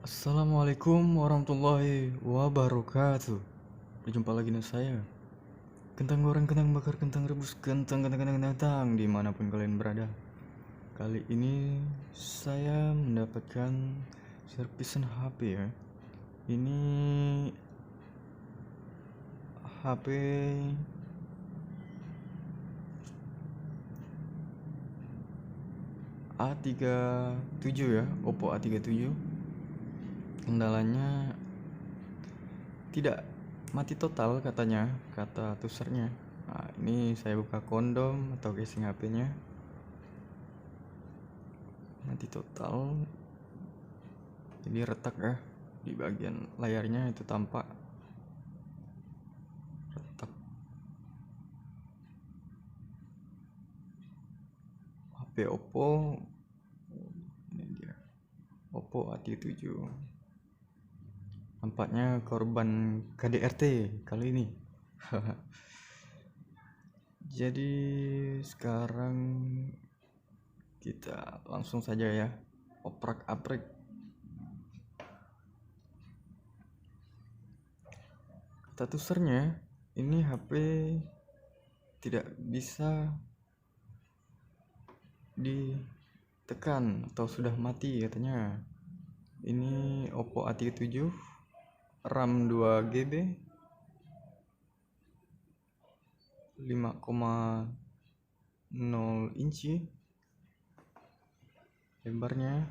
Assalamualaikum warahmatullahi wabarakatuh. Berjumpa lagi dengan saya, kentang goreng, kentang bakar, kentang rebus, kentang dimanapun kalian berada. Kali ini saya mendapatkan servisan HP ya. Ini HP A37 ya, Oppo A37. Kendalanya tidak mati total katanya, kata tusernya. Nah, ini saya buka kondom atau casing HP-nya. Mati total. Jadi retak ya, di bagian layarnya itu tampak retak. HP Oppo, ini dia, Oppo A37. Nampaknya korban KDRT kali ini. Jadi sekarang kita langsung saja ya, oprak-aprik. Statusernya ini HP tidak bisa ditekan atau sudah mati katanya. Ini Oppo A37, RAM 2GB, 5,0 inci, lebarnya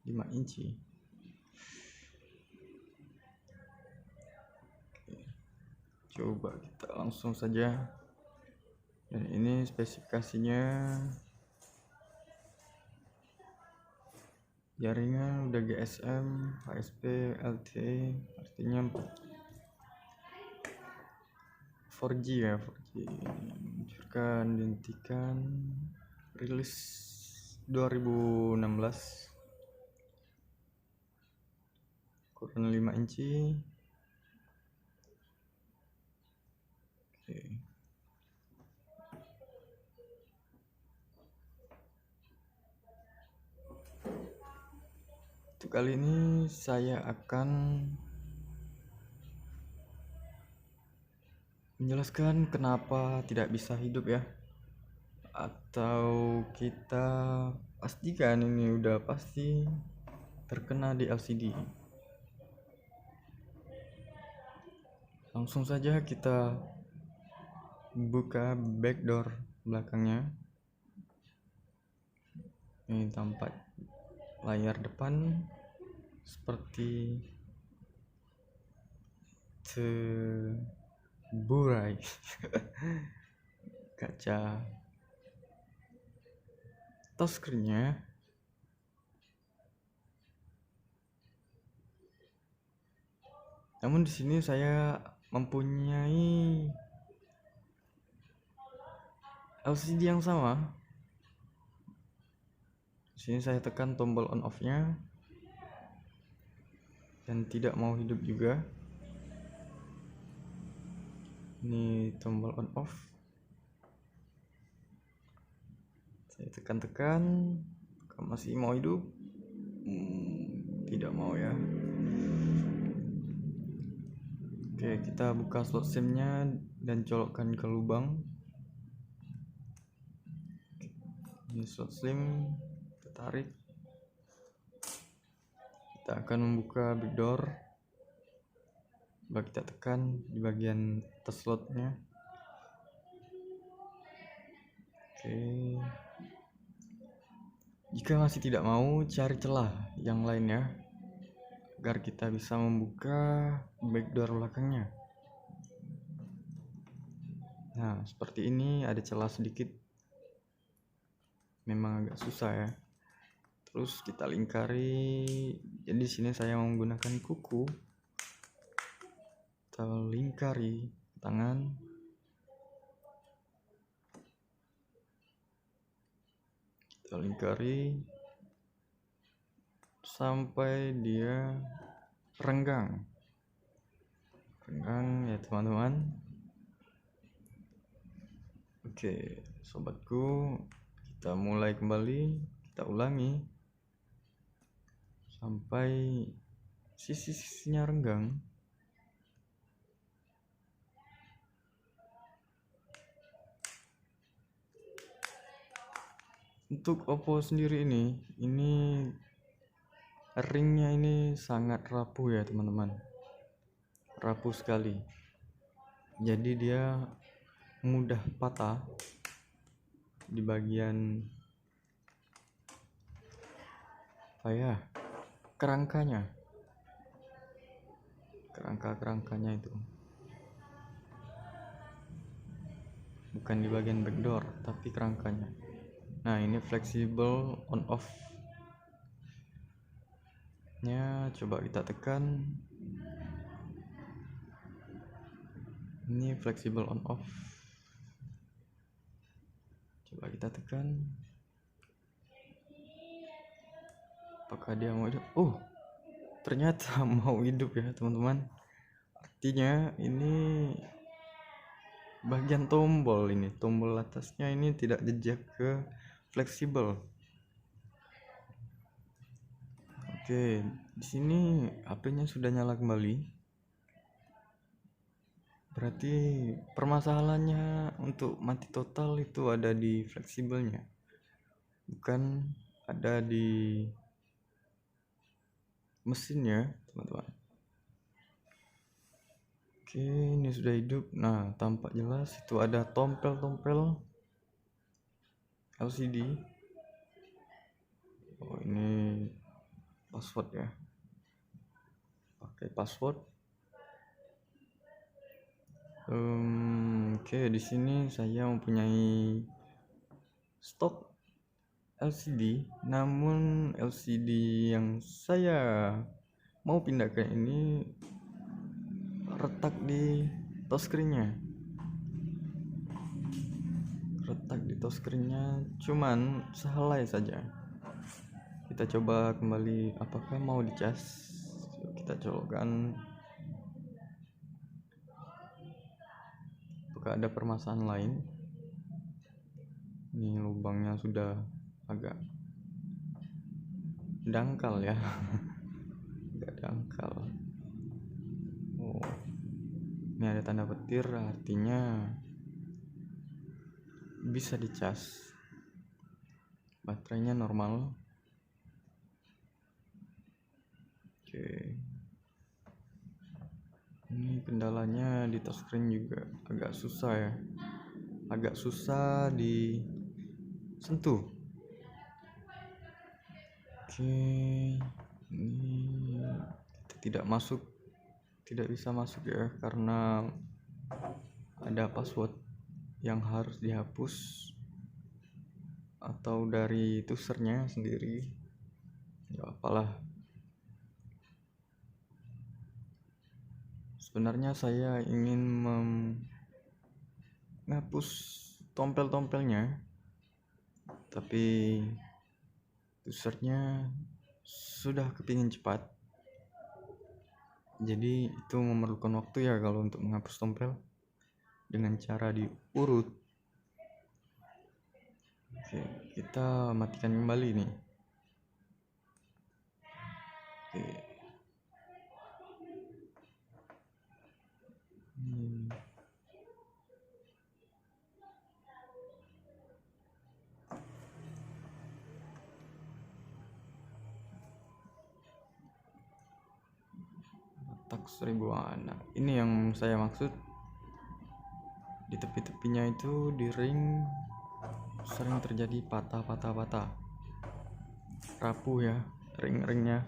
5 inci. Coba kita langsung saja. Dan ini spesifikasinya, jaringan udah GSM, HSP, LTE, artinya 4G ya, 4G. Meluncurkan, dihentikan, rilis 2016, ukuran 5 inci. Oke. Untuk kali ini saya akan menjelaskan kenapa tidak bisa hidup ya, atau kita pastikan ini udah pasti terkena di LCD. Langsung saja kita buka backdoor belakangnya. Ini tampak layar depan seperti terburai. Kaca touchscreen-nya namun di sini saya mempunyai LCD yang sama. Di sini saya tekan tombol on off-nya dan tidak mau hidup juga. Ini tombol on off. Saya tekan-tekan, masih mau hidup. Tidak mau ya. Oke, kita buka slot SIM-nya dan colokkan ke lubang. Ini slot SIM, kita tarik. Kita akan membuka backdoor. Coba kita tekan di bagian atas slotnya. Oke. Jika masih tidak mau, cari celah yang lainnya agar kita bisa membuka backdoor belakangnya. Nah, seperti ini, ada celah sedikit. Memang agak susah ya. Terus kita lingkari. Jadi di sini saya menggunakan kuku. Kita lingkari tangan. Kita lingkari sampai dia renggang ya teman-teman. Oke, sobatku, kita mulai kembali, kita ulangi. sampai sisi-sisinya renggang. Untuk Oppo sendiri ini ringnya ini sangat rapuh ya teman-teman, rapuh sekali. Jadi dia mudah patah di bagian kerangkanya itu, bukan di bagian backdoor tapi kerangkanya. Nah, ini fleksibel on off nya, coba kita tekan. Ini fleksibel on off, coba kita tekan. Apakah dia mau hidup? Ternyata mau hidup ya teman-teman. Artinya ini bagian tombol atasnya ini tidak jejak ke fleksibel. Oke, di sini HP-nya sudah nyala kembali. Berarti permasalahannya untuk mati total itu ada di fleksibelnya, bukan ada di mesinnya, teman-teman. Oke, ini sudah hidup. Nah, tampak jelas itu ada tompel-tompel LCD. Ini password ya, pakai password. Oke, di sini saya mempunyai stok LCD, namun LCD yang saya mau pindahkan ini retak di touchscreen-nya. Cuman sehelai saja. Kita coba kembali, apakah mau dicas. Kita colokkan, apakah ada permasalahan lain. Ini lubangnya sudah agak dangkal ya. Agak dangkal. Ini ada tanda petir, artinya bisa dicas. Baterainya normal. Oke. Ini kendalanya di touchscreen juga agak susah ya. Agak susah disentuh. Oke. Ini tidak bisa masuk ya, karena ada password yang harus dihapus atau dari usernya sendiri. Ya apalah, sebenarnya saya ingin menghapus tompel-tompelnya, tapi usernya sudah kepingin cepat. Jadi itu memerlukan waktu ya kalau untuk menghapus tompel dengan cara diurut. Oke, kita matikan kembali nih. Oke. Tak 1000 anak. Ini yang saya maksud. Di tepi-tepinya itu di ring sering terjadi patah. Rapuh ya ring-ringnya.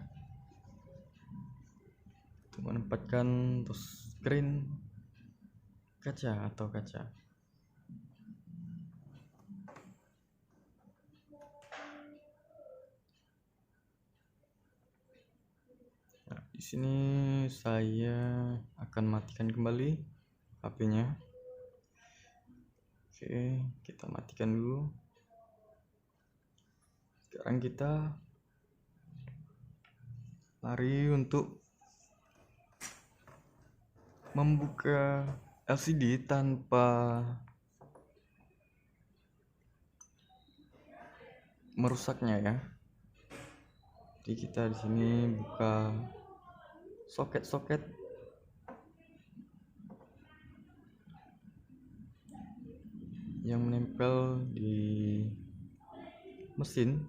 Untuk menempatkan touchscreen kaca. Nah, di sini saya akan matikan kembali HP-nya. Oke, kita matikan dulu. Sekarang kita lari untuk membuka LCD tanpa merusaknya ya. Jadi kita di sini buka soket-soket yang menempel di mesin,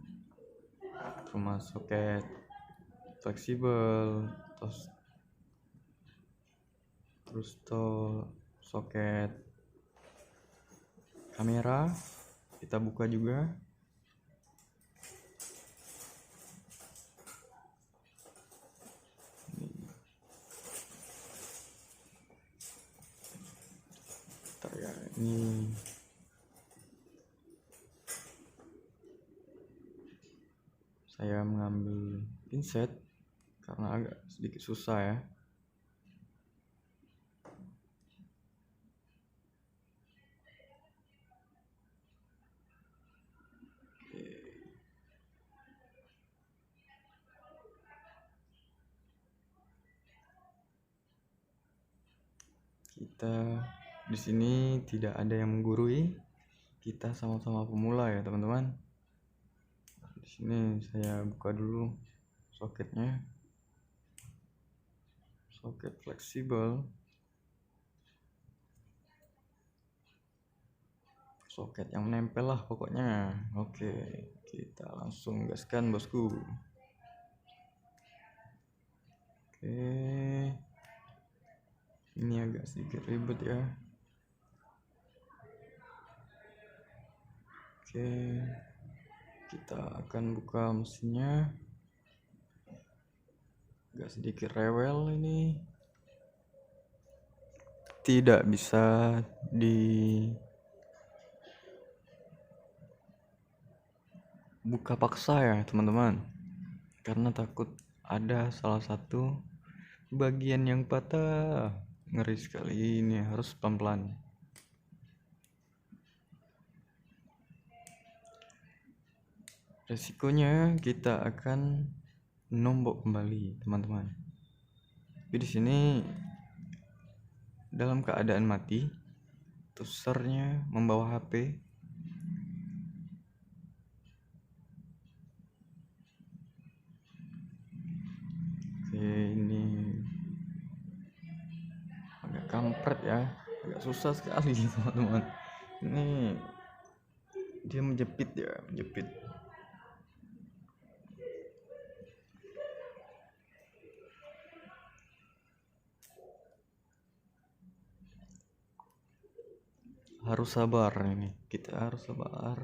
termasuk soket fleksibel, terus soket kamera kita buka juga. Bentar ya, ini saya mengambil pinset karena agak sedikit susah ya. Kita di sini tidak ada yang menggurui, kita sama-sama pemula ya teman-teman. Di sini saya buka dulu soketnya, soket fleksibel, soket yang menempel lah pokoknya. Oke, kita langsung gaskan bosku. Oke, ini agak sedikit ribet ya. Oke, kita akan buka mesinnya. Agak sedikit rewel ini, tidak bisa dibuka paksa ya teman-teman, karena takut ada salah satu bagian yang patah. Ngeri sekali, ini harus pelan-pelan. Resikonya kita akan nombok kembali teman-teman. Tapi di sini dalam keadaan mati, tusernya membawa HP. Oke, ini agak kampret ya, agak susah sekali teman-teman. Ini dia menjepit ya, menjepit. Harus sabar ini, kita harus sabar.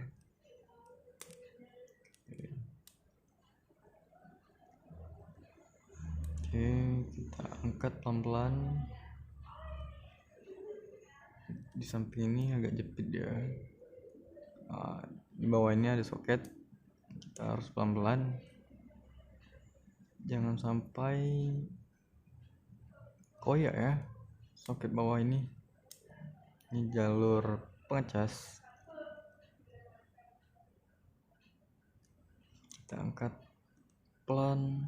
Oke, kita angkat pelan-pelan. Di samping ini agak jepit ya. Di bawah ini ada soket, kita harus pelan-pelan, jangan sampai koyak ya soket bawah ini. Ini jalur pengecas, kita angkat pelan-pelan,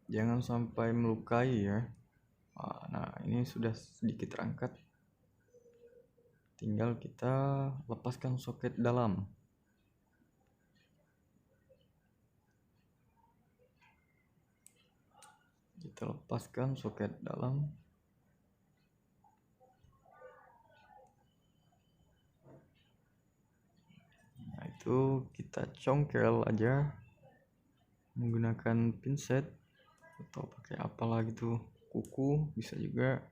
jangan sampai melukai ya. Nah, ini sudah sedikit terangkat, tinggal kita lepaskan soket dalam. Kita lepaskan soket dalam. Nah, itu kita congkel aja menggunakan pinset atau pakai apalah gitu, kuku bisa juga.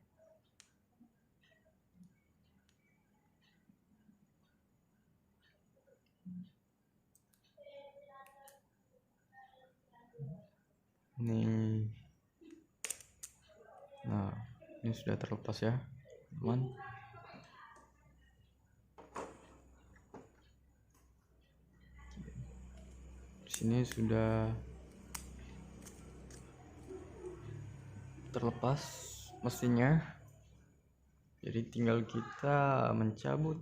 Nih, nah ini sudah terlepas ya teman. Di sini sudah terlepas mesinnya, jadi tinggal kita mencabut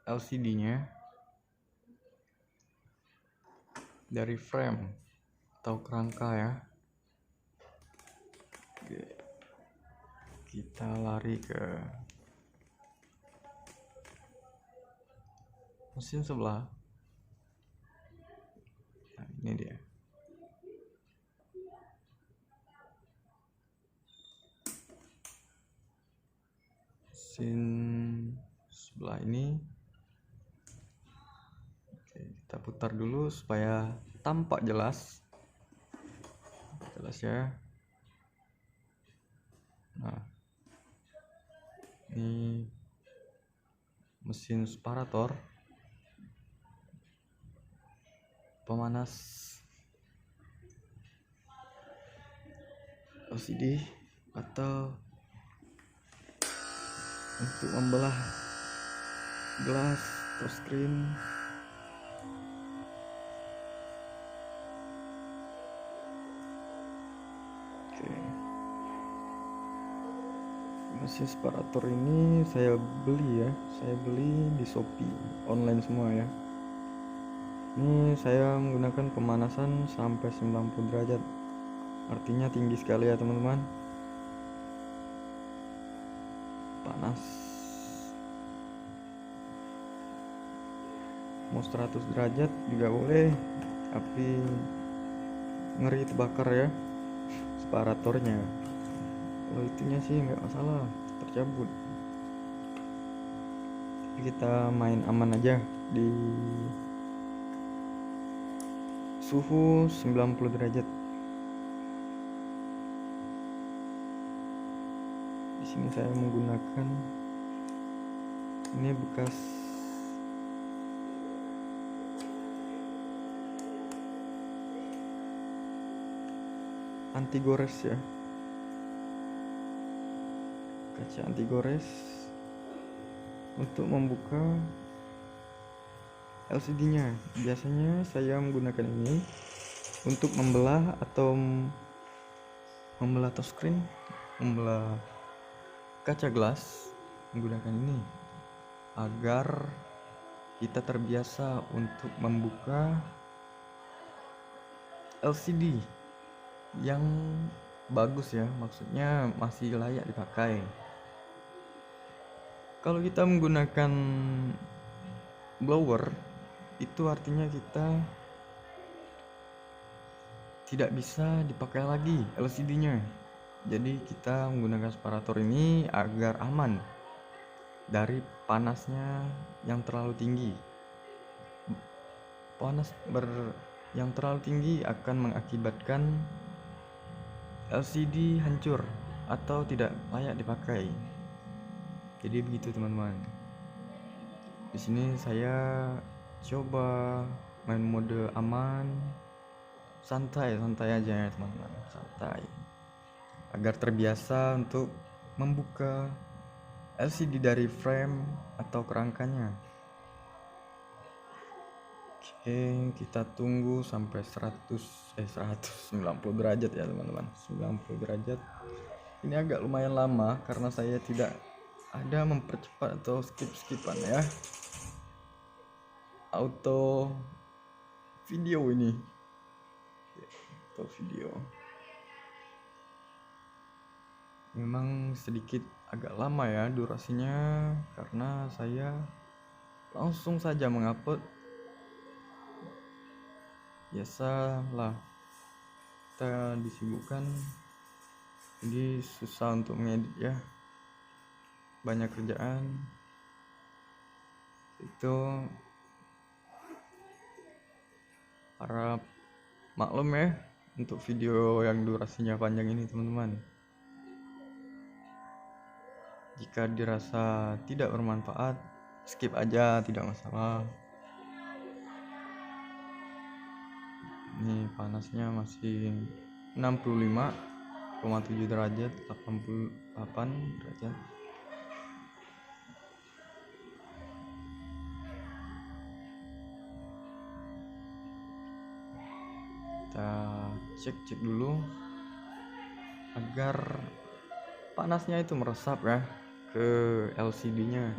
LCD-nya dari frame atau kerangka ya. Oke, kita lari ke mesin sebelah. mesin sebelah ini. Oke, kita putar dulu supaya tampak jelas ya. Nah, ini mesin separator pemanas LCD atau untuk membelah gelas touchscreen. Oke, mesin separator ini saya beli di Shopee, online semua ya. Ini saya menggunakan pemanasan sampai 90 derajat, artinya tinggi sekali ya teman-teman. Panas, mau 100 derajat juga boleh, tapi ngeri terbakar ya separatornya. Kalau itunya sih nggak masalah, tercabut. Tapi kita main aman aja di suhu 90 derajat. Di sini saya menggunakan ini bekas anti gores ya, kaca anti gores untuk membuka LCD-nya. Biasanya saya menggunakan ini untuk membelah atau membelah touchscreen, membelah kaca gelas, menggunakan ini agar kita terbiasa untuk membuka LCD yang bagus ya, maksudnya masih layak dipakai. Kalau kita menggunakan blower, itu artinya kita tidak bisa dipakai lagi LCD-nya. Jadi kita menggunakan separator ini agar aman dari panasnya yang terlalu tinggi. Yang terlalu tinggi akan mengakibatkan LCD hancur atau tidak layak dipakai. Jadi begitu teman-teman. Di sini saya coba main mode aman, santai aja ya teman-teman, santai, agar terbiasa untuk membuka LCD dari frame atau kerangkanya. Oke, kita tunggu sampai 190 derajat ya teman-teman. 90 derajat. Ini agak lumayan lama karena saya tidak ada mempercepat atau skipan ya. Auto video ini. Auto video. Memang sedikit agak lama ya durasinya karena saya langsung saja mengupload. Biasalah, kita disibukkan, jadi susah untuk mengedit ya, banyak kerjaan. Itu harap maklum ya untuk video yang durasinya panjang ini teman-teman. Jika dirasa tidak bermanfaat, skip aja, tidak masalah. Ini panasnya masih 65,7 derajat, 88 derajat. Kita cek dulu agar panasnya itu meresap ya ke LCD-nya.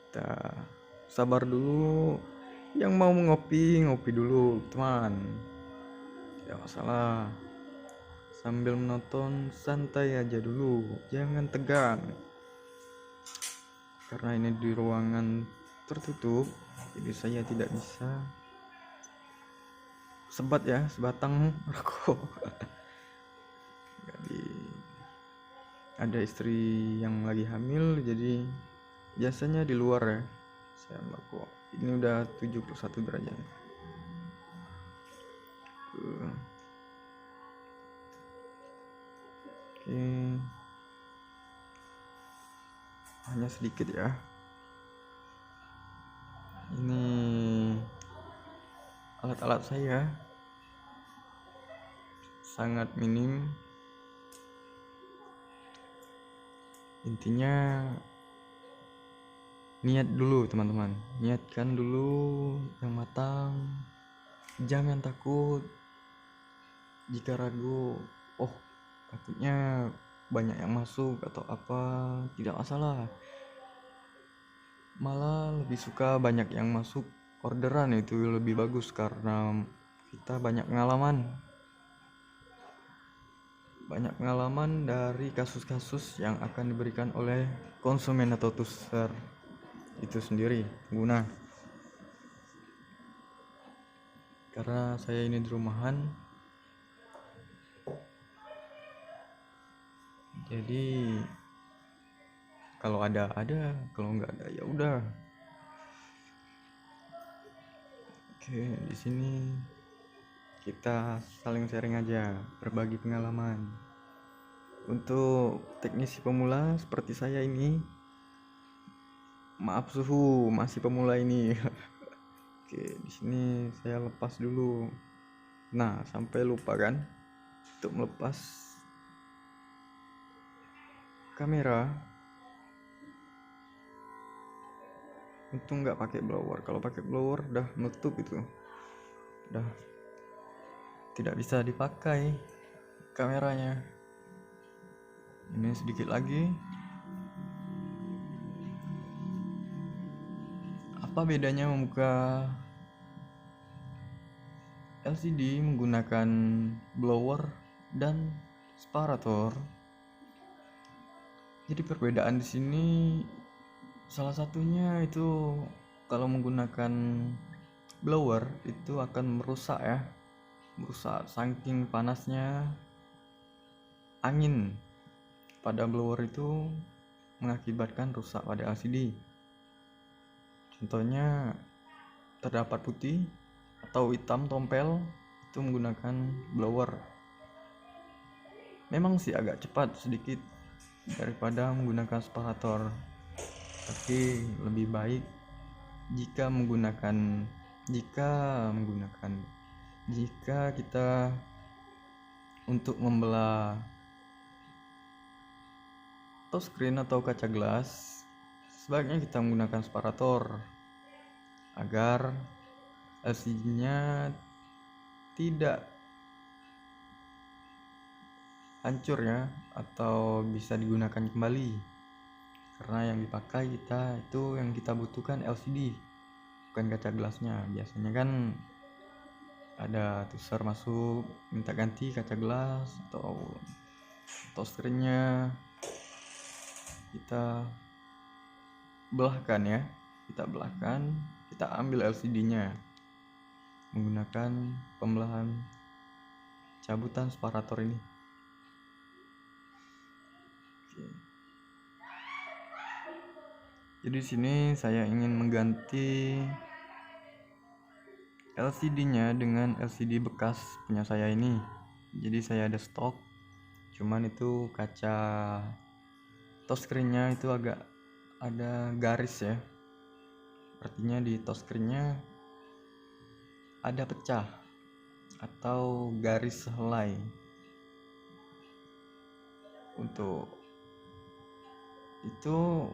Kita sabar dulu, yang mau ngopi dulu teman, tidak masalah, sambil menonton santai aja dulu, jangan tegang karena ini di ruangan tertutup, jadi saya tidak bisa sebatang rokok. Jadi ada istri yang lagi hamil, jadi biasanya di luar ya saya melakukan. Ini udah 71 derajat. Oke, hanya sedikit ya. Ini alat-alat saya sangat minim. Intinya niat dulu teman-teman, niatkan dulu yang matang. Jangan takut jika ragu, oh takutnya banyak yang masuk atau apa, tidak masalah. Malah lebih suka banyak yang masuk orderan, itu lebih bagus karena kita banyak pengalaman dari kasus-kasus yang akan diberikan oleh konsumen atau user itu sendiri, pengguna. Karena saya ini di rumahan, jadi kalau ada, kalau nggak ada ya udah. Oke, di sini kita saling sharing aja, berbagi pengalaman. Untuk teknisi pemula seperti saya ini, maaf suhu, masih pemula ini. Oke, di sini saya lepas dulu. Nah, sampai lupa kan untuk melepas kamera. Untung nggak pakai blower. Kalau pakai blower udah menutup itu, udah tidak bisa dipakai kameranya. Ini sedikit lagi. Apa bedanya membuka LCD menggunakan blower dan separator? Jadi perbedaan di sini salah satunya itu kalau menggunakan blower itu akan merusak saking panasnya angin pada blower itu mengakibatkan rusak pada LCD. Contohnya terdapat putih atau hitam tompel itu menggunakan blower. Memang sih agak cepat sedikit daripada menggunakan separator, tapi lebih baik jika kita untuk membelah touchscreen atau kaca gelas, sebaiknya kita menggunakan separator agar LCD-nya tidak hancur ya, atau bisa digunakan kembali. Karena yang dipakai yang kita butuhkan LCD, bukan kaca gelasnya. Biasanya kan ada user masuk minta ganti kaca gelas atau touchscreen-nya, kita belahkan, kita ambil LCD-nya menggunakan pembelahan cabutan separator ini. Oke. Jadi sini saya ingin mengganti LCD-nya dengan LCD bekas punya saya ini. Jadi saya ada stok, cuman itu kaca touchscreen-nya itu agak ada garis ya. Artinya di touchscreen-nya ada pecah atau garis helai. Untuk itu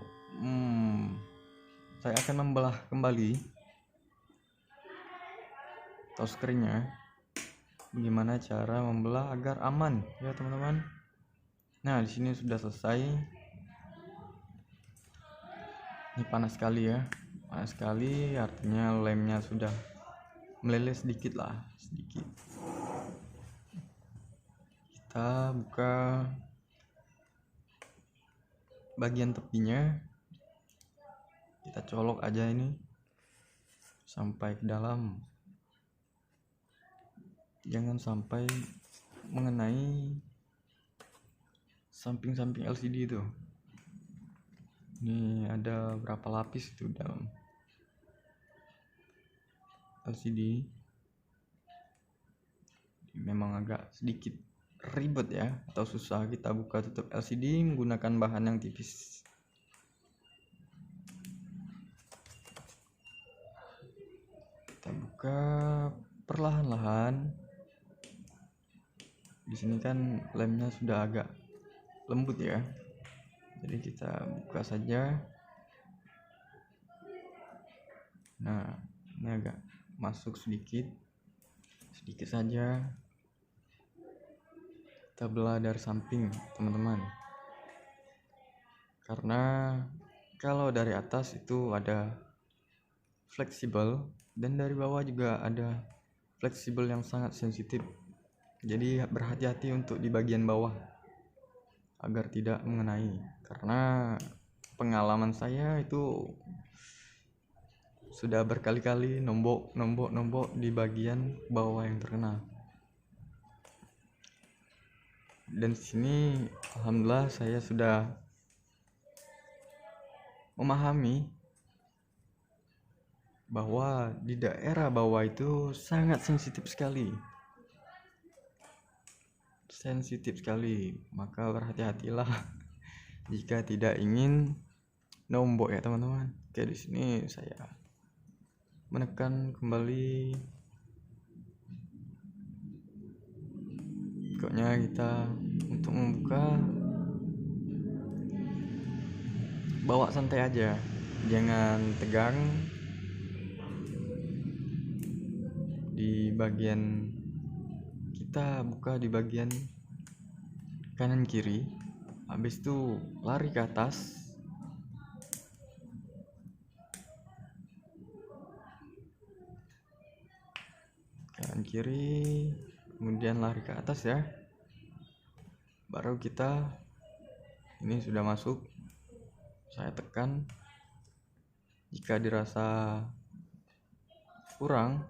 saya akan membelah kembali touchscreen-nya. Bagaimana cara membelah agar aman ya teman-teman. Nah, di sini sudah selesai. Ini panas sekali ya. Panas sekali artinya lemnya sudah meleleh sedikit. Kita buka bagian tepinya, kita colok aja ini sampai ke dalam, jangan sampai mengenai samping-samping LCD itu. Ini ada berapa lapis itu dalam LCD. Memang agak sedikit ribet ya, atau susah kita buka tutup LCD menggunakan bahan yang tipis. Kita buka perlahan-lahan. Di sini kan lemnya sudah agak lembut ya, jadi kita buka saja. Nah, ini agak masuk sedikit saja. Kita belah dari samping, teman-teman, karena kalau dari atas itu ada fleksibel dan dari bawah juga ada fleksibel yang sangat sensitif. Jadi berhati-hati untuk di bagian bawah agar tidak mengenai, karena pengalaman saya itu sudah berkali-kali nombok di bagian bawah yang terkena. Dan sini alhamdulillah saya sudah memahami bahwa di daerah bawah itu sangat sensitif sekali, maka berhati-hatilah jika tidak ingin nombok ya teman-teman. Oke, di sini saya menekan kembali. Pokoknya kita untuk membuka bawa santai aja, jangan tegang. Di bagian kita buka di bagian kanan kiri, habis itu lari ke atas. Kanan kiri, kemudian lari ke atas ya. Baru kita, ini sudah masuk, saya tekan. Jika dirasa kurang,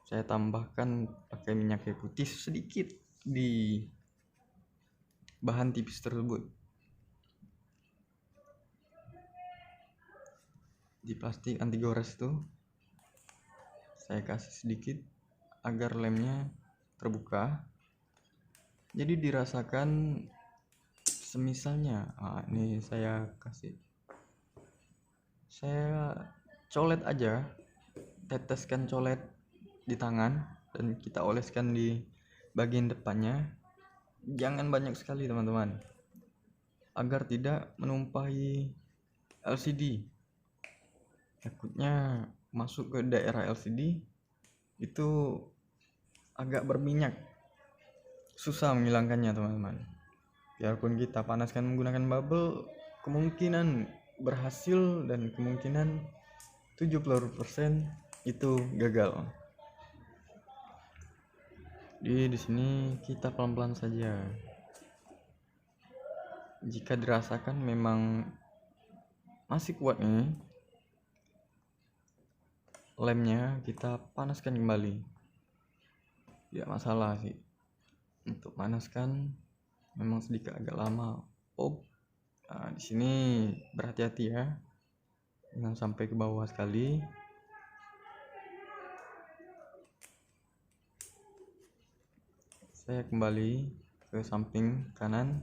saya tambahkan pakai minyak kayu putih sedikit di bahan tipis tersebut, di plastik anti gores itu saya kasih sedikit agar lemnya terbuka. Jadi dirasakan semisalnya, ini saya colet aja, teteskan colet di tangan dan kita oleskan di bagian depannya. Jangan banyak sekali teman-teman, agar tidak menumpahi LCD. Takutnya masuk ke daerah LCD itu agak berminyak, susah menghilangkannya teman-teman. Biarpun kita panaskan menggunakan bubble, kemungkinan berhasil dan kemungkinan 70% itu gagal. Di sini kita pelan-pelan saja. Jika dirasakan memang masih kuat nih lemnya, kita panaskan kembali. Tidak masalah sih. Untuk panaskan memang sedikit agak lama. Di sini berhati-hati ya, jangan sampai ke bawah sekali. Saya kembali ke samping kanan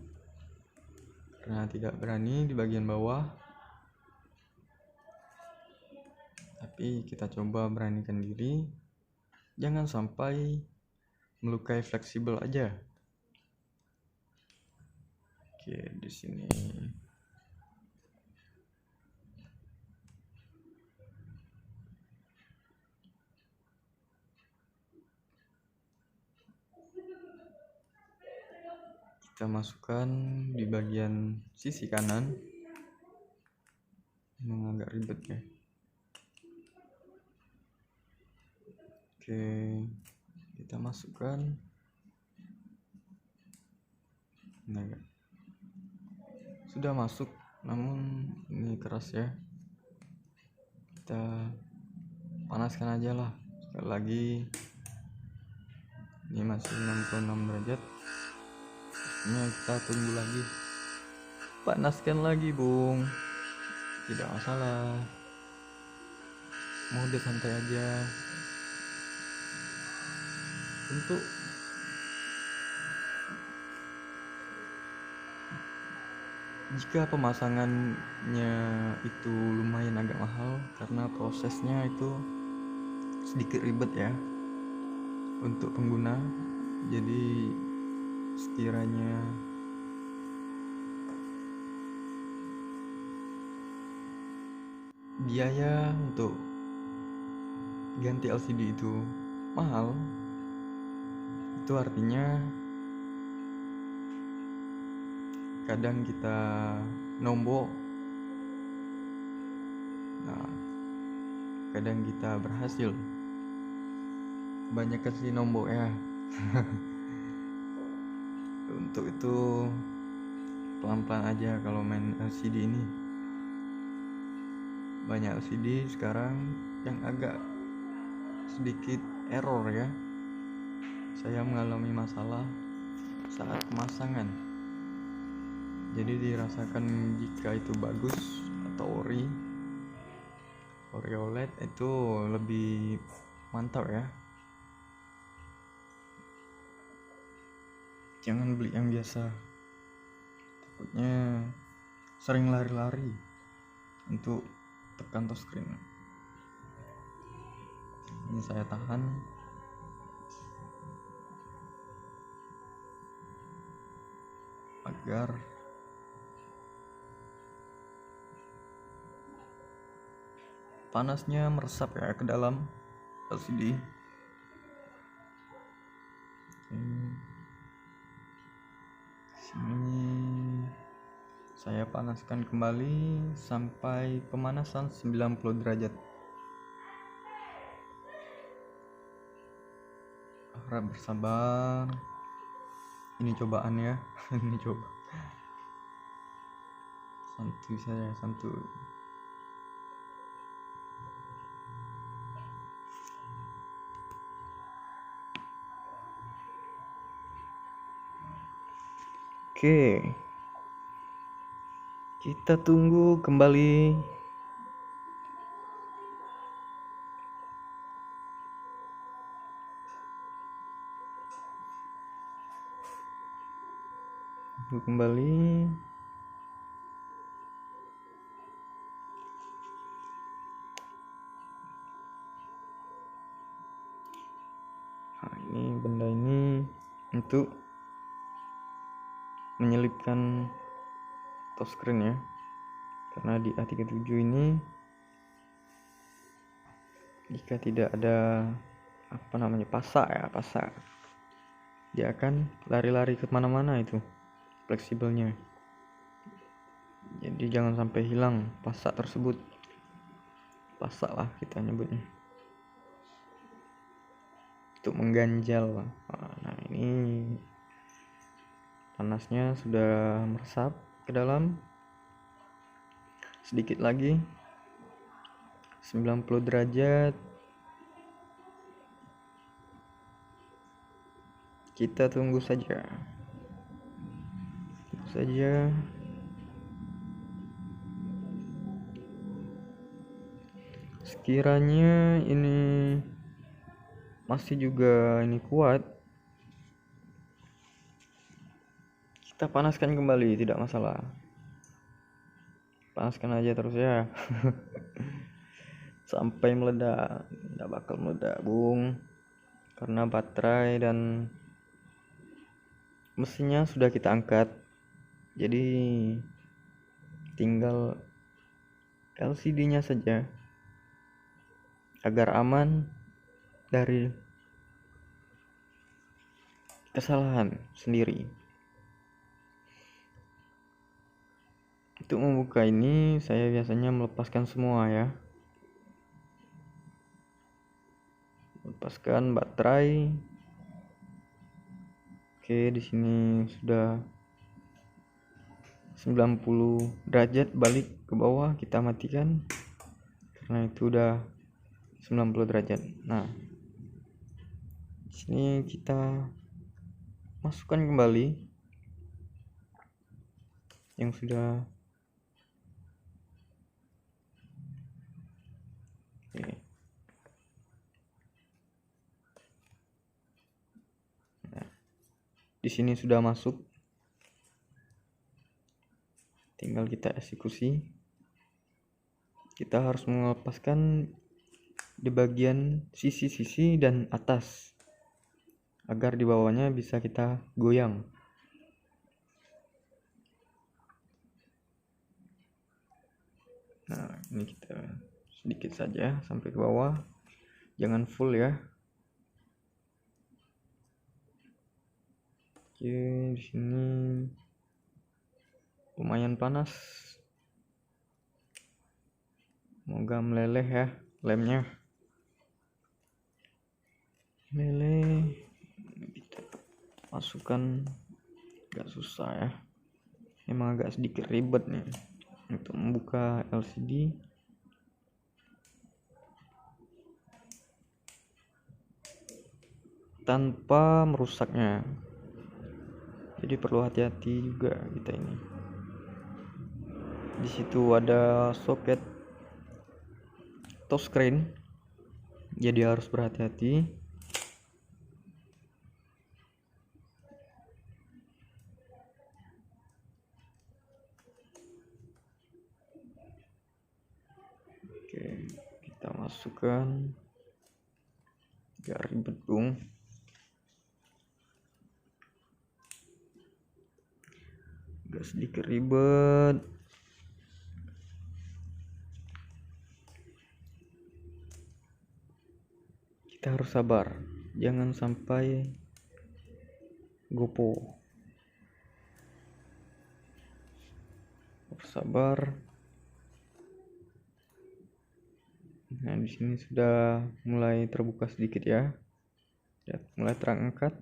karena tidak berani di bagian bawah, tapi kita coba beranikan diri, jangan sampai melukai fleksibel aja. Oke, di sini kita masukkan di bagian sisi kanan. Memang agak ribet ya. Oke, kita masukkan. Nah, sudah masuk, namun ini keras ya. Kita panaskan aja lah sekali lagi. Ini masih 66 derajat. kita tunggu lagi, panaskan lagi bung, tidak masalah, mode santai aja. Untuk jika pemasangannya itu lumayan agak mahal karena prosesnya itu sedikit ribet ya untuk pengguna, jadi sekiranya biaya untuk ganti LCD itu mahal, itu artinya kadang kita nombok, nah kadang kita berhasil, banyak kasih nombok ya. Untuk itu pelan-pelan aja kalau main LCD ini. Banyak LCD sekarang yang agak sedikit error ya. Saya mengalami masalah saat pemasangan. Jadi dirasakan jika itu bagus atau ori OLED itu lebih mantap ya. Jangan beli yang biasa, takutnya sering lari-lari untuk tekan touchscreen. Ini saya tahan agar panasnya meresap ya ke dalam LCD. Sini saya panaskan kembali sampai pemanasan 90 derajat. Harap bersabar. Ini cobaan ya. Ini coba. Santuy saya, santuy. Oke. Kita tunggu kembali. Tunggu kembali. Nah, ini benda ini untuk menyelipkan touchscreen ya. Karena di A37 ini jika tidak ada pasak, dia akan lari-lari kemana-mana itu fleksibelnya. Jadi jangan sampai hilang pasak tersebut. Pasak lah kita nyebutnya, untuk mengganjal. Nah ini panasnya sudah meresap ke dalam. Sedikit lagi 90 derajat. Kita tunggu saja. Sekiranya ini masih juga ini kuat, kita panaskan kembali, tidak masalah. Panaskan aja terus ya. Sampai meledak. Tidak bakal meledak bung, karena baterai dan mesinnya sudah kita angkat. Jadi tinggal LCD-nya saja agar aman dari kesalahan sendiri. Untuk membuka ini saya biasanya melepaskan semua ya. Lepaskan baterai. Oke, di sini sudah 90 derajat, balik ke bawah, kita matikan karena itu udah 90 derajat. Nah, di sini kita masukkan kembali yang sudah oke. Nah, di sini sudah masuk, tinggal kita eksekusi. Kita harus melepaskan di bagian sisi-sisi dan atas agar di bawahnya bisa kita goyang. Nah, ini kita sedikit saja sampai ke bawah, jangan full ya. Oke, di sini lumayan panas, semoga meleleh ya lemnya. Meleleh, kita masukkan, agak susah ya, emang agak sedikit ribet nih untuk membuka LCD. Tanpa merusaknya, jadi perlu hati-hati juga kita ini. Di situ ada soket touchscreen, jadi harus berhati-hati. Oke, kita masukkan, agak ribet dong. Agak sedikit ribet. Kita harus sabar, jangan sampai gopo. Harus sabar. Nah, di sini sudah mulai terbuka sedikit ya. Lihat, mulai terangkat.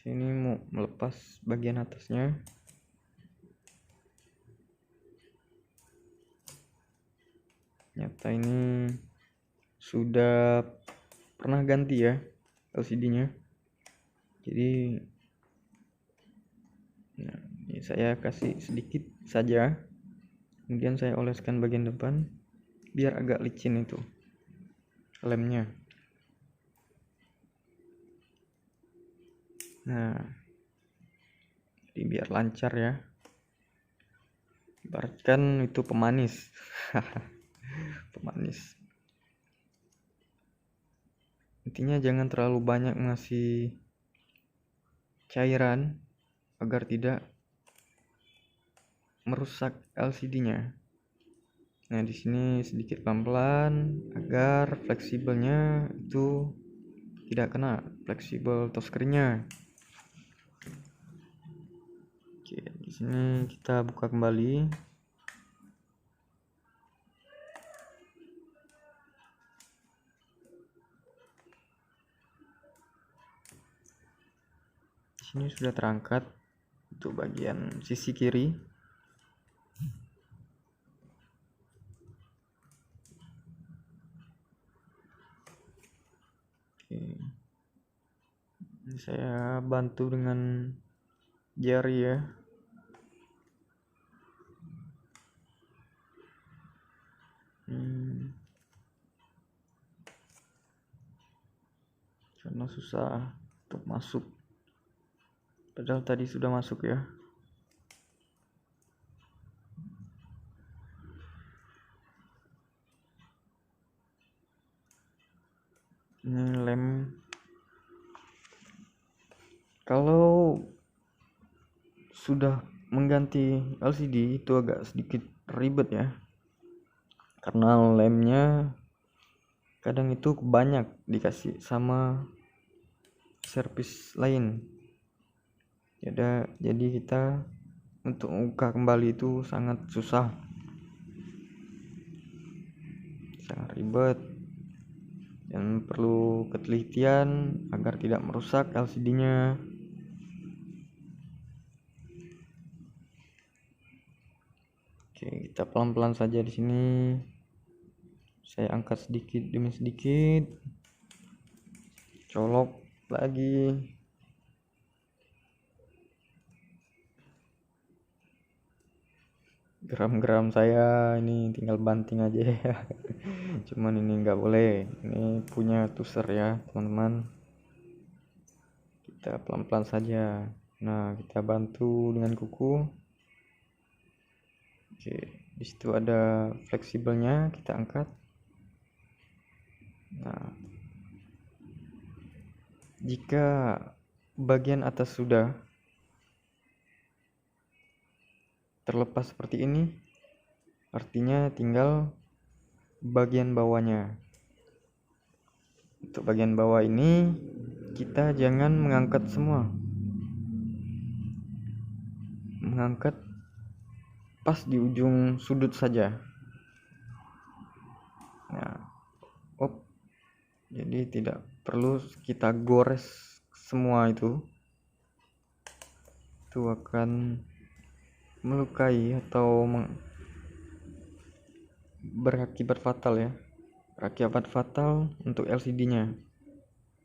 Sini mau melepas bagian atasnya. Nyata ini sudah pernah ganti ya LCD-nya. Jadi nah, ini saya kasih sedikit saja. Kemudian saya oleskan bagian depan biar agak licin itu lemnya. Nah, jadi biar lancar ya. Ibaratkan itu pemanis. Pemanis. Intinya jangan terlalu banyak ngasih cairan agar tidak merusak LCD-nya. Nah, di sini sedikit pelan-pelan agar fleksibelnya itu tidak kena fleksibel touchscreen-nya. Oke, di sini kita buka kembali. Di sini sudah terangkat untuk bagian sisi kiri. Oke. Ini saya bantu dengan jari ya. Karena susah untuk masuk, padahal tadi sudah masuk ya. Ini lem, kalau sudah mengganti LCD itu agak sedikit ribet ya, karena lemnya kadang itu banyak dikasih sama servis lain. Jadi kita untuk buka kembali itu sangat susah, sangat ribet, dan perlu ketelitian agar tidak merusak LCD-nya. Oke, kita pelan-pelan saja di sini. Saya angkat sedikit demi sedikit, colok lagi. geram-geram saya ini tinggal banting aja ya. Cuman ini nggak boleh, ini punya tuser ya teman-teman. Kita pelan-pelan saja. Nah, kita bantu dengan kuku. Oke, di situ ada fleksibelnya, kita angkat. Nah, jika bagian atas sudah terlepas seperti ini, artinya tinggal bagian bawahnya. Untuk bagian bawah ini kita jangan mengangkat semua, mengangkat pas di ujung sudut saja. Nah, jadi tidak perlu kita gores semua, itu akan melukai atau berakibat fatal ya, berakibat fatal untuk LCD-nya.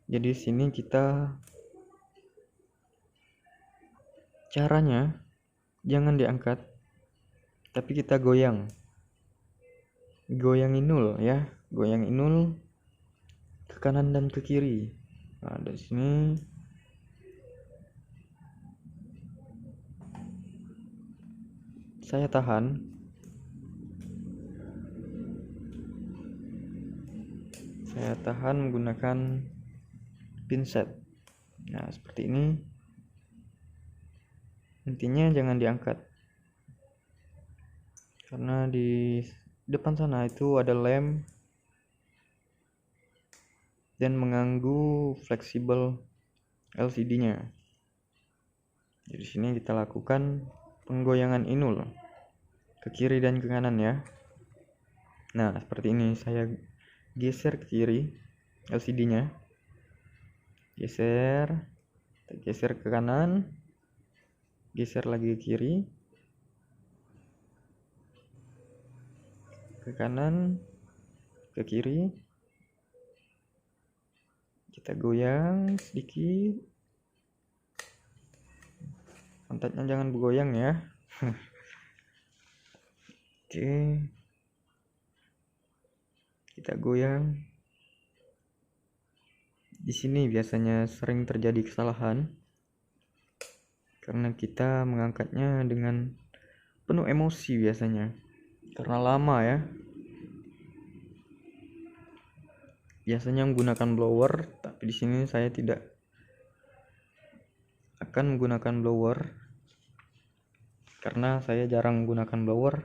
Jadi sini kita caranya jangan diangkat, tapi kita goyang inul ya, goyang inul ke kanan dan ke kiri. Nah, dari sini saya tahan menggunakan pinset. Nah, seperti ini. Intinya jangan diangkat, karena di depan sana itu ada lem dan mengganggu fleksibel LCD-nya. Jadi sini kita lakukan penggoyangan inul ke kiri dan ke kanan ya. Nah, seperti ini, saya geser ke kiri LCD-nya, geser ke kanan, geser lagi ke kiri, ke kanan, ke kiri. Kita goyang sedikit, pantatnya jangan bergoyang ya. Oke, kita goyang. Di sini biasanya sering terjadi kesalahan karena kita mengangkatnya dengan penuh emosi biasanya, karena lama ya. Biasanya menggunakan blower, tapi di sini saya tidak akan menggunakan blower karena saya jarang menggunakan blower.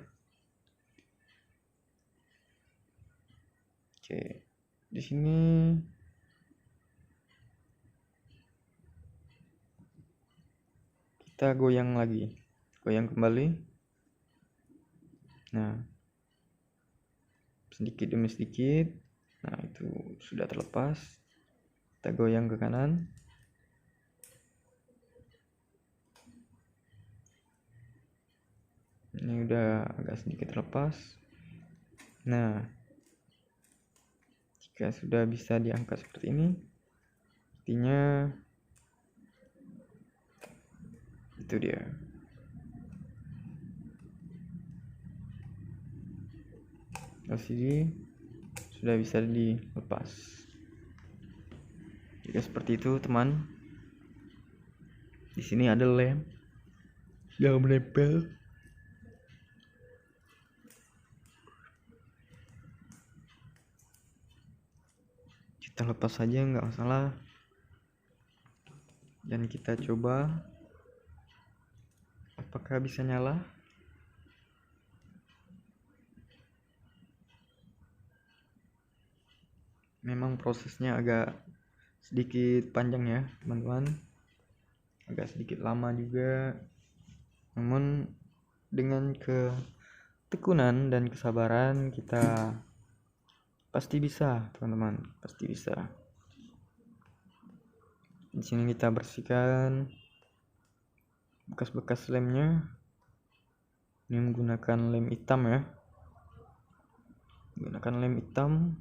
Oke, di sini kita goyang lagi, goyang kembali. Nah, sedikit demi sedikit. Nah, itu sudah terlepas. Kita goyang ke kanan. Ini udah agak sedikit terlepas. Nah, jika sudah bisa diangkat seperti ini, artinya itu dia. LCD sudah bisa dilepas. Jika seperti itu, teman, di sini ada lem yang menempel. Kita lepas saja, nggak masalah. Dan kita coba apakah bisa nyala. Memang prosesnya agak sedikit panjang ya teman-teman, agak sedikit lama juga, namun dengan ketekunan dan kesabaran kita pasti bisa teman-teman, pasti bisa. Di sini kita bersihkan bekas-bekas lemnya. Ini menggunakan lem hitam ya, menggunakan lem hitam.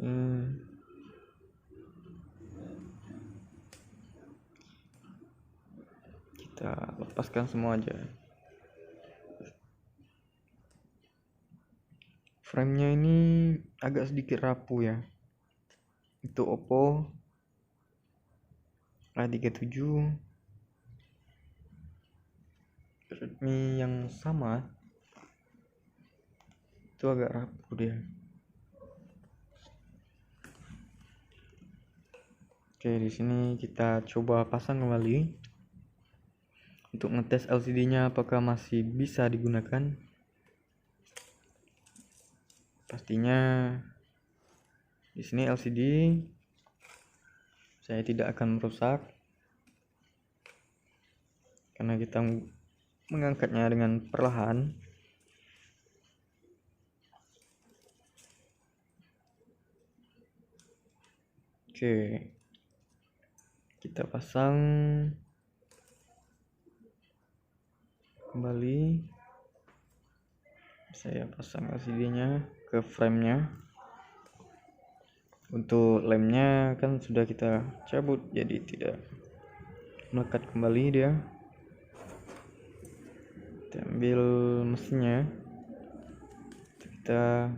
sini kita lepaskan semua aja. Framenya ini agak sedikit rapuh ya. Itu Oppo A37, Redmi yang sama itu agak rapuh dia. Oke, di sini kita coba pasang kembali untuk ngetes LCD-nya apakah masih bisa digunakan. Pastinya di sini LCD saya tidak akan merusak karena kita mengangkatnya dengan perlahan. Oke, kita pasang kembali. Saya pasang LCD-nya ke frame-nya. Untuk lemnya kan sudah kita cabut, jadi tidak melekat kembali dia. Kita ambil mesinnya, kita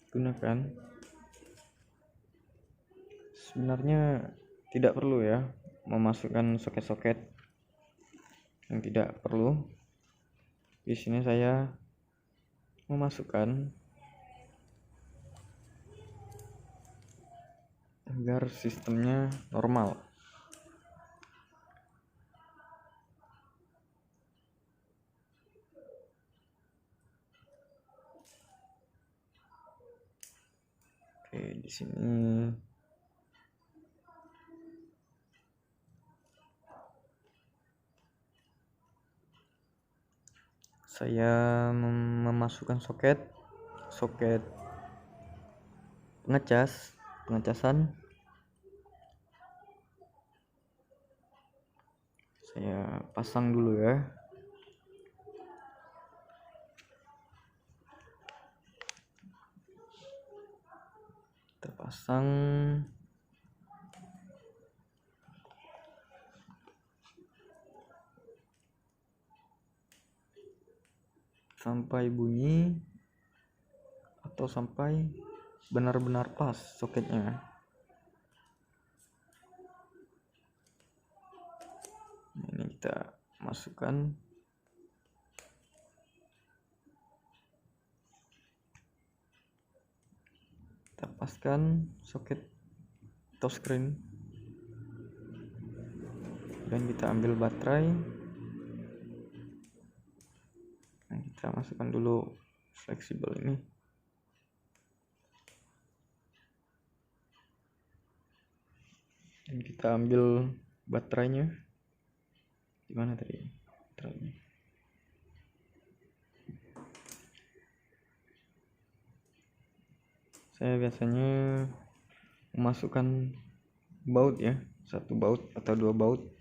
gunakan. Sebenarnya tidak perlu ya memasukkan soket-soket yang tidak perlu. Di sini saya memasukkan agar sistemnya normal. Oke, di sini saya memasukkan soket pengecasan. Saya pasang dulu ya. Kita pasang sampai bunyi atau sampai benar-benar pas soketnya. Ini kita masukkan. Kita paskan soket touchscreen dan kita ambil baterai. Nah, kita masukkan dulu fleksibel ini. Dan kita ambil baterainya. Di mana tadi baterainya? Saya biasanya memasukkan baut ya, 1 baut atau 2 baut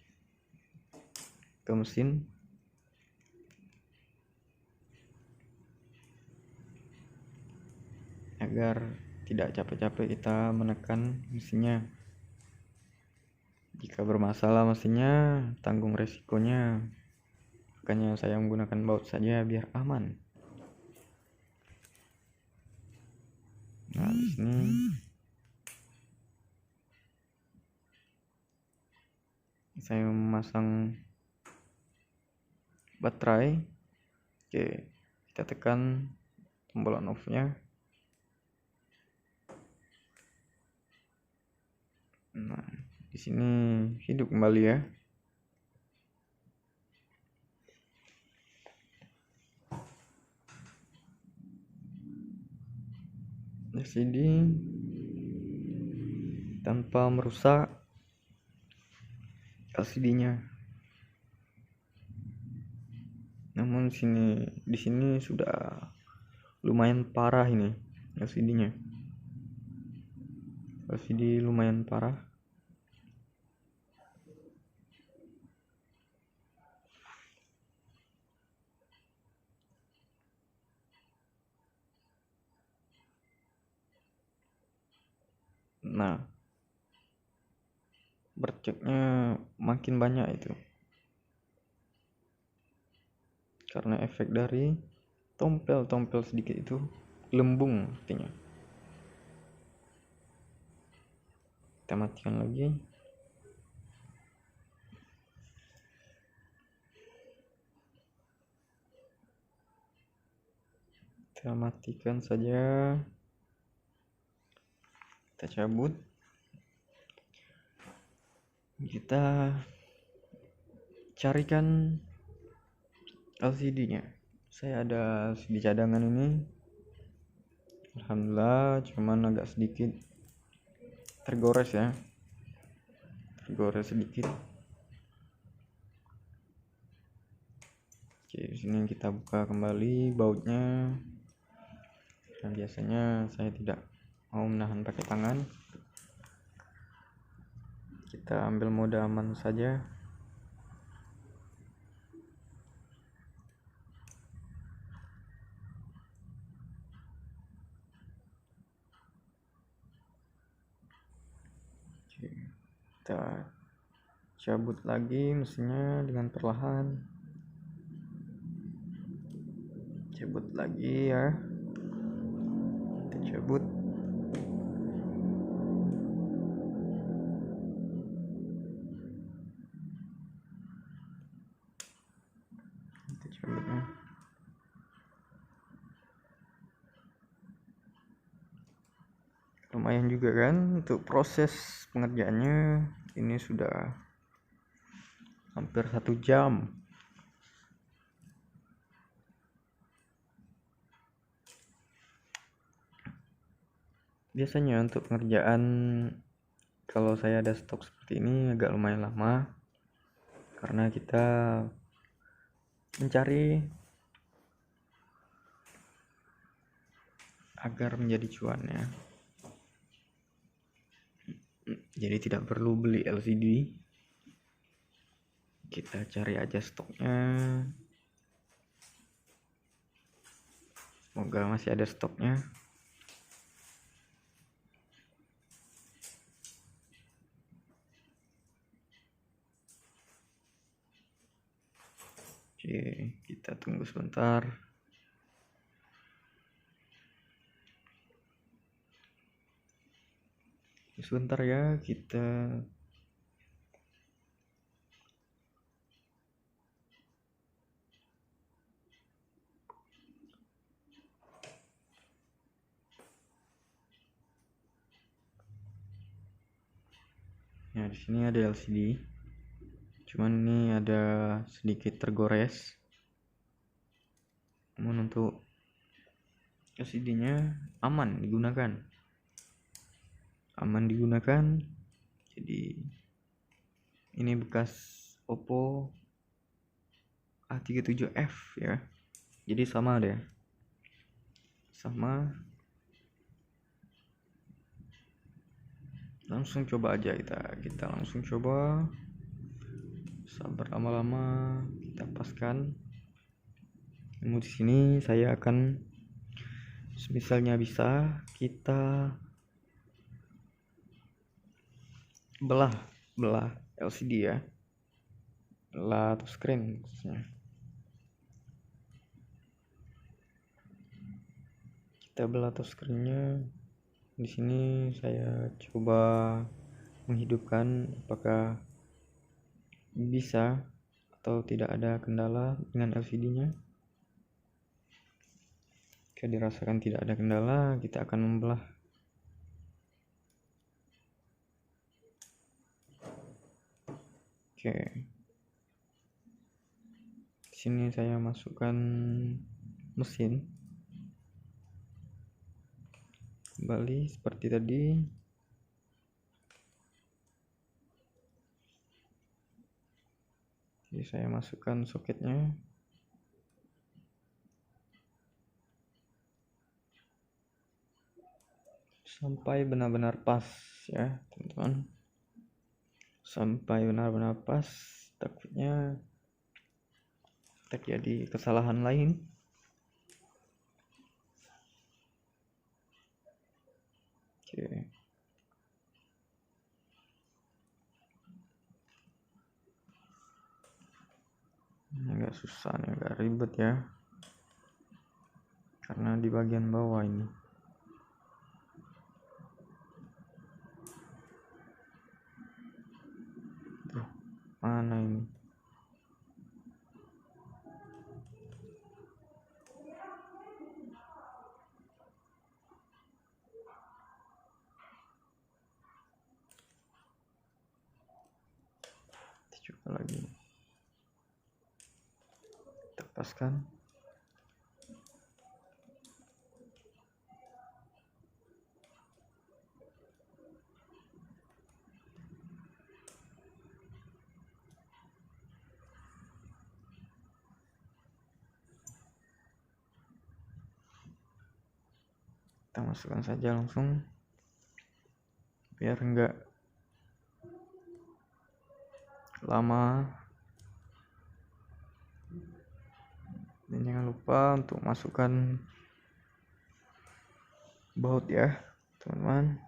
ke mesin. Agar tidak capek-capek kita menekan mesinnya. Jika bermasalah mesinnya, tanggung resikonya. Makanya saya menggunakan baut saja biar aman. Nah, di sini saya memasang baterai. Oke, kita tekan tombol on off-nya. Nah, di sini hidup kembali ya. LCD tanpa merusak LCD-nya. Namun di sini sudah lumayan parah ini LCD-nya. LCD lumayan parah. Nah, berceknya makin banyak itu karena efek dari tompel sedikit itu lembung artinya. Kita matikan lagi. Kita matikan saja. Kita cabut. Kita carikan LCD-nya. Saya ada LCD cadangan ini. Alhamdulillah, cuman agak sedikit tergores ya. Tergores sedikit. Oke, di sini kita buka kembali bautnya. Nah, biasanya saya tidak mau menahan pakai tangan. Kita ambil mode aman saja. Oke, kita cabut lagi mesinnya dengan perlahan. Cabut lagi ya. Kita cabut. Kita cabut ya. Lumayan juga kan untuk proses pengerjaannya. Ini sudah hampir 1 jam. Biasanya untuk pengerjaan kalau saya ada stok seperti ini agak lumayan lama karena kita mencari agar menjadi cuan ya. Jadi tidak perlu beli LCD. Kita cari aja stoknya. Semoga masih ada stoknya. Oke, kita tunggu sebentar. Sebentar ya, kita ya, di sini ada LCD. Cuman ini ada sedikit tergores. Namun untuk LCD-nya aman digunakan. Jadi ini bekas Oppo A37F ya. Jadi sama deh. Sama. Langsung coba aja kita langsung coba. Sabar lama-lama kita paskan. Namun di sini saya akan misalnya bisa kita belah LCD ya, belah touchscreen khususnya. Kita belah touchscreen-nya. Di sini saya coba menghidupkan apakah bisa atau tidak ada kendala dengan LCD-nya. Jika dirasakan tidak ada kendala, kita akan membelah. Oke. Di sini saya masukkan mesin. Kembali seperti tadi. Jadi saya masukkan soketnya. Sampai benar-benar pas ya, teman-teman. Sampai benar-benar pas, takutnya terjadi kesalahan lain. Oke. susah nih, agak ribet ya, karena di bagian bawah ini. Tuh, mana ini? Coba lagi, tepaskan. Kita masukkan saja langsung biar enggak lama. Dan jangan lupa untuk masukkan baut ya teman-teman,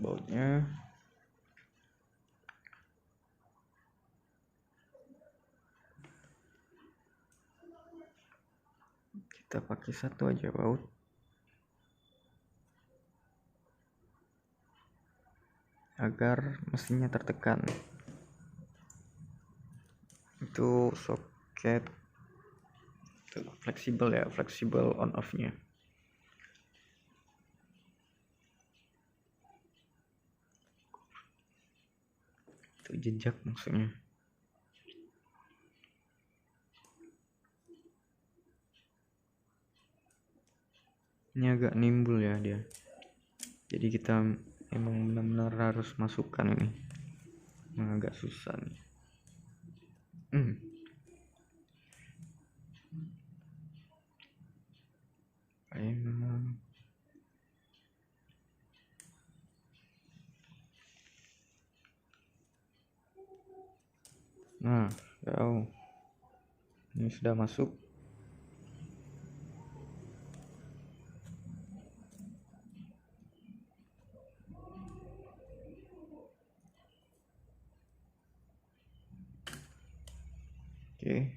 bautnya. Kita pakai satu aja baut. Agar mesinnya tertekan. Itu soket fleksibel ya, fleksibel on off nya. Itu jejak maksudnya. Ini agak nimbul ya dia, jadi kita emang benar-benar harus masukkan ini. Agak susah nih. Nah, jauh. Ini sudah masuk. Oke,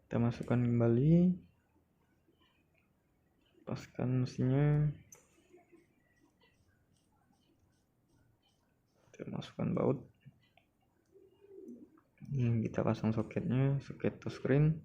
kita masukkan kembali, paskan mesinnya, kita masukkan baut. Ini kita pasang soketnya, soket touchscreen.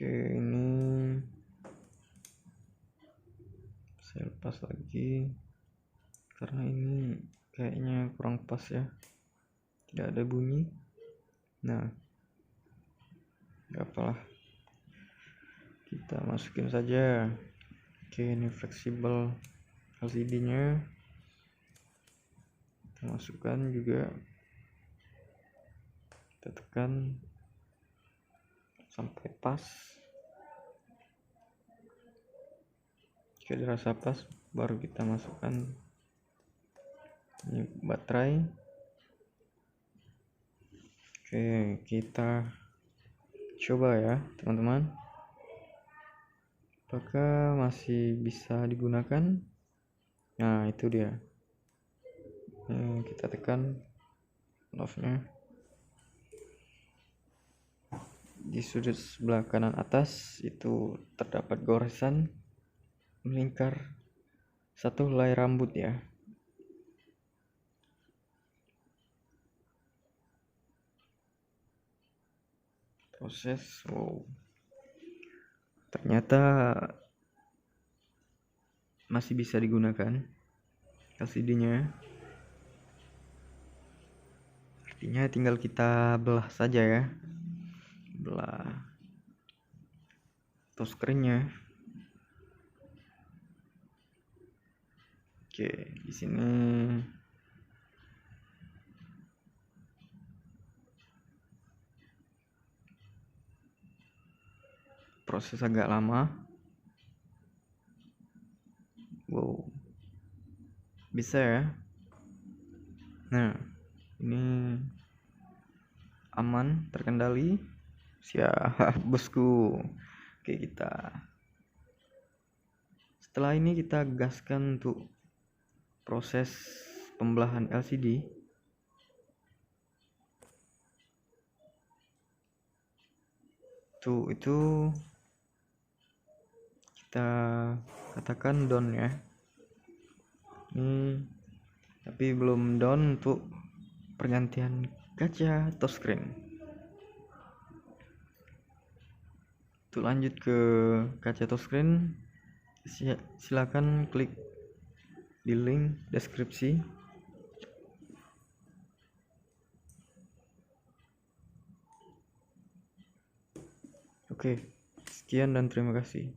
Oke, ini saya lepas lagi karena ini kayaknya kurang pas ya, tidak ada bunyi. Nah, gak apalah, kita masukin saja. Oke, ini fleksibel LCD nya kita masukkan juga, kita tekan sampai pas. Jika dirasa pas, baru kita masukkan ini baterai. Oke, kita coba ya teman-teman, apakah masih bisa digunakan. Nah, itu dia. Kita tekan off nya di sudut sebelah kanan atas, itu terdapat goresan melingkar satu helai rambut ya. Proses, ternyata masih bisa digunakan LCD nya. Artinya tinggal kita belah saja ya, belah touchscreen-nya. Oke, di sini proses agak lama. Bisa ya. Nah, ini aman, terkendali. Siap, bosku. Oke, setelah ini kita gaskan untuk proses pembelahan LCD. Itu kita katakan down ya. Ini tapi belum down untuk pergantian kaca touchscreen. Untuk lanjut ke kaca touchscreen, silakan klik di link deskripsi. Oke, sekian dan terima kasih.